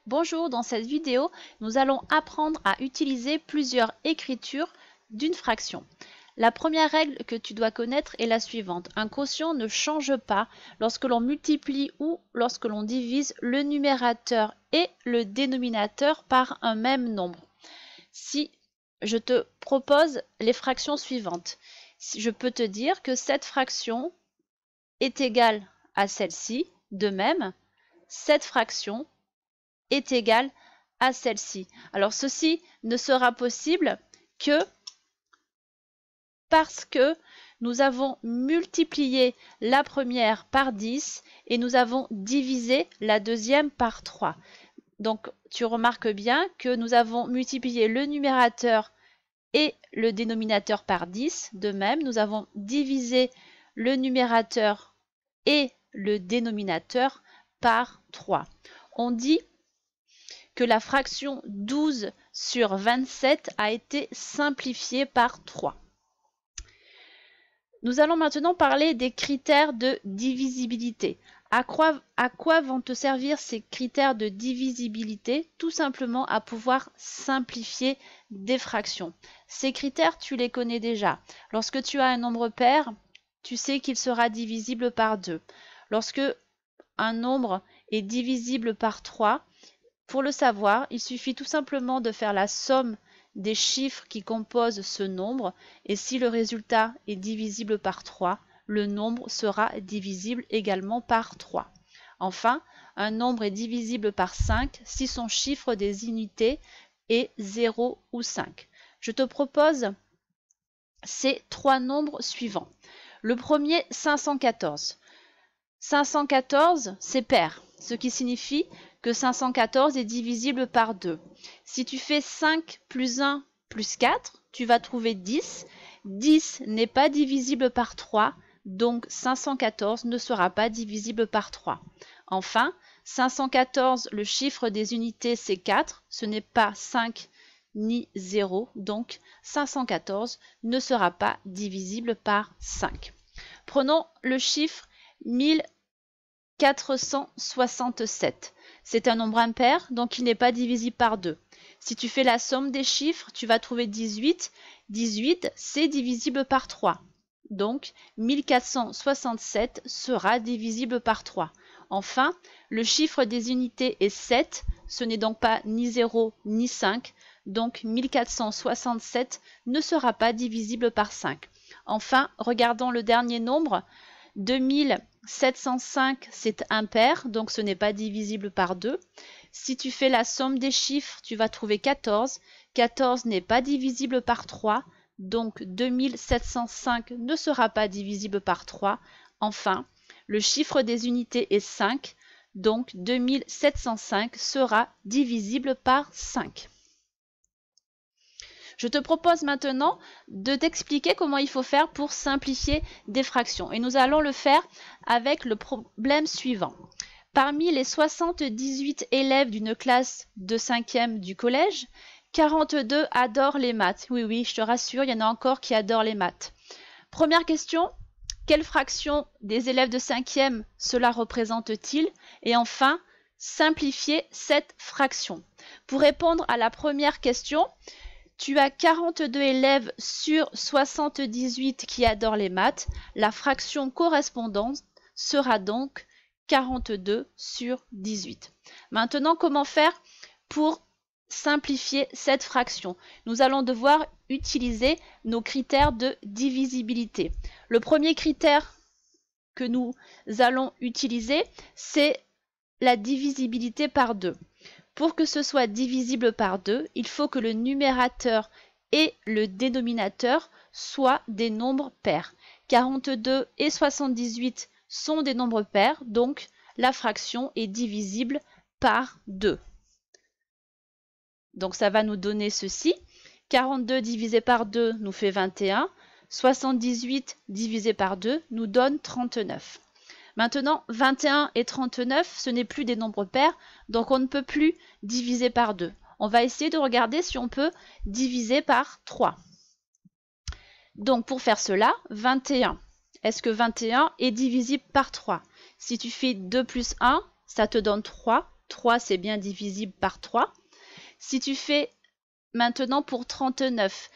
Bonjour, dans cette vidéo, nous allons apprendre à utiliser plusieurs écritures d'une fraction. La première règle que tu dois connaître est la suivante. Un quotient ne change pas lorsque l'on multiplie ou lorsque l'on divise le numérateur et le dénominateur par un même nombre. Si je te propose les fractions suivantes, je peux te dire que cette fraction est égale à celle-ci. De même, cette fraction est égale à celle-ci. Alors ceci ne sera possible que parce que nous avons multiplié la première par 10 et nous avons divisé la deuxième par 3. Donc tu remarques bien que nous avons multiplié le numérateur et le dénominateur par 10. De même, nous avons divisé le numérateur et le dénominateur par 3. On dit que la fraction 12 sur 27 a été simplifiée par 3. Nous allons maintenant parler des critères de divisibilité. À quoi vont te servir ces critères de divisibilité? Tout simplement à pouvoir simplifier des fractions. Ces critères, tu les connais déjà. Lorsque tu as un nombre pair, tu sais qu'il sera divisible par 2. Lorsque un nombre est divisible par 3, pour le savoir, il suffit tout simplement de faire la somme des chiffres qui composent ce nombre et si le résultat est divisible par 3, le nombre sera divisible également par 3. Enfin, un nombre est divisible par 5 si son chiffre des unités est 0 ou 5. Je te propose ces trois nombres suivants. Le premier, 514. 514, c'est pair, ce qui signifie que 514 est divisible par 2. Si tu fais 5 plus 1 plus 4, tu vas trouver 10. 10 n'est pas divisible par 3, donc 514 ne sera pas divisible par 3. Enfin, 514, le chiffre des unités, c'est 4. Ce n'est pas 5 ni 0, donc 514 ne sera pas divisible par 5. Prenons le chiffre 1467. C'est un nombre impair, donc il n'est pas divisible par 2. Si tu fais la somme des chiffres, tu vas trouver 18. 18, c'est divisible par 3. Donc 1467 sera divisible par 3. Enfin, le chiffre des unités est 7. Ce n'est donc pas ni 0 ni 5. Donc 1467 ne sera pas divisible par 5. Enfin, regardons le dernier nombre. 2705, c'est impair, donc ce n'est pas divisible par 2. Si tu fais la somme des chiffres, tu vas trouver 14. 14 n'est pas divisible par 3, donc 2705 ne sera pas divisible par 3. Enfin, le chiffre des unités est 5, donc 2705 sera divisible par 5. Je te propose maintenant de t'expliquer comment il faut faire pour simplifier des fractions. Et nous allons le faire avec le problème suivant. Parmi les 78 élèves d'une classe de 5e du collège, 42 adorent les maths. Oui, oui, je te rassure, il y en a encore qui adorent les maths. Première question, quelle fraction des élèves de 5e cela représente-t-il? Et enfin, simplifier cette fraction. Pour répondre à la première question, tu as 42 élèves sur 78 qui adorent les maths. La fraction correspondante sera donc 42 sur 18. Maintenant, comment faire pour simplifier cette fraction? Nous allons devoir utiliser nos critères de divisibilité. Le premier critère que nous allons utiliser, c'est la divisibilité par 2. Pour que ce soit divisible par 2, il faut que le numérateur et le dénominateur soient des nombres pairs. 42 et 78 sont des nombres pairs, donc la fraction est divisible par 2. Donc ça va nous donner ceci. 42 divisé par 2 nous fait 21. 78 divisé par 2 nous donne 39. Maintenant, 21 et 39, ce n'est plus des nombres pairs, donc on ne peut plus diviser par 2. On va essayer de regarder si on peut diviser par 3. Donc pour faire cela, 21. Est-ce que 21 est divisible par 3? Si tu fais 2 plus 1, ça te donne 3. 3 c'est bien divisible par 3. Si tu fais maintenant pour 39,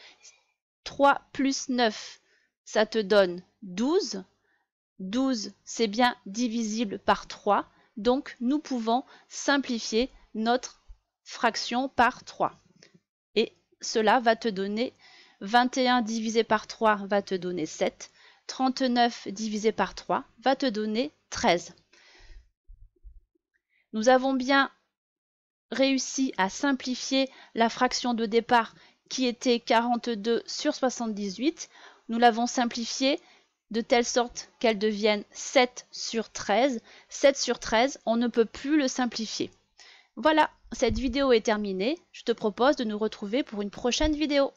3 plus 9, ça te donne 12. 12, c'est bien divisible par 3. Donc, nous pouvons simplifier notre fraction par 3. Et cela va te donner 21 divisé par 3 va te donner 7. 39 divisé par 3 va te donner 13. Nous avons bien réussi à simplifier la fraction de départ qui était 42 sur 78. Nous l'avons simplifiée de telle sorte qu'elle devienne 7 sur 13. 7 sur 13, on ne peut plus le simplifier. Voilà, cette vidéo est terminée. Je te propose de nous retrouver pour une prochaine vidéo.